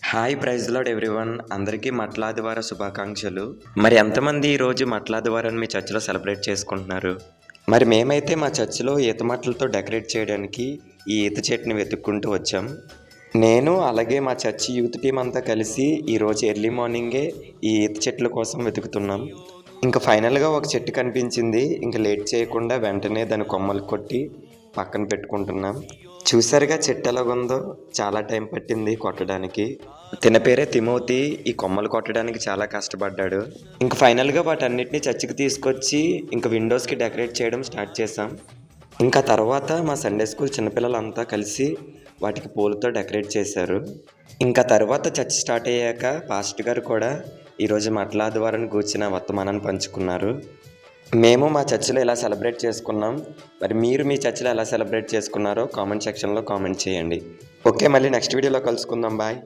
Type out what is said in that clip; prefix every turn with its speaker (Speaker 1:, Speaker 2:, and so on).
Speaker 1: Hi praise lord everyone. అందరికీ మట్లాదివార శుభాకాంక్షలు. మరి ఎంతమంది ఈరోజు మట్లాదివారాన్ని మీ చర్చిలో సెలబ్రేట్ చేసుకుంటున్నారు? మరి మేమైతే మా చర్చిలో ఈత మట్టలతో డెకరేట్ చేయడానికి ఈ ఈత చెట్టుని వెతుక్కుంటూ వచ్చాం. నేను అలాగే మా చర్చి యూత్ టీం అంతా కలిసి ఈరోజు ఎర్లీ మార్నింగే ఈ ఈత చెట్ల కోసం వెతుకుతున్నాం. ఇంకా ఫైనల్గా ఒక చెట్టు కనిపించింది. ఇంకా లేట్ చేయకుండా వెంటనే దాని కొమ్మలు కొట్టి పక్కన పెట్టుకుంటున్నాం. చూసారుగా చెట్టు ఎలాగుందో, చాలా టైం పట్టింది కొట్టడానికి. తిన పేరే తిమోతి. ఈ కొమ్మలు కొట్టడానికి చాలా కష్టపడ్డాడు. ఇంక ఫైనల్గా వాటన్నిటిని చర్చికి తీసుకొచ్చి ఇంకా విండోస్కి డెకరేట్ చేయడం స్టార్ట్ చేసాం. ఇంకా తర్వాత మా సండే స్కూల్ చిన్నపిల్లలంతా కలిసి వాటికి పూలతో డెకరేట్ చేశారు. ఇంకా తర్వాత చర్చ్ స్టార్ట్ అయ్యాక పాస్టర్ గారు కూడా ఈరోజు మట్లాదివారాన్ని గూర్చిన వర్తమానాన్ని పంచుకున్నారు. మేము మా చర్చిలో ఎలా సెలబ్రేట్ చేసుకున్నాం, మరి మీరు మీ చర్చిలో ఎలా సెలబ్రేట్ చేసుకున్నారో కామెంట్ సెక్షన్లో కామెంట్ చేయండి. ఓకే, మళ్ళీ నెక్స్ట్ వీడియోలో కలుసుకుందాం. బాయ్.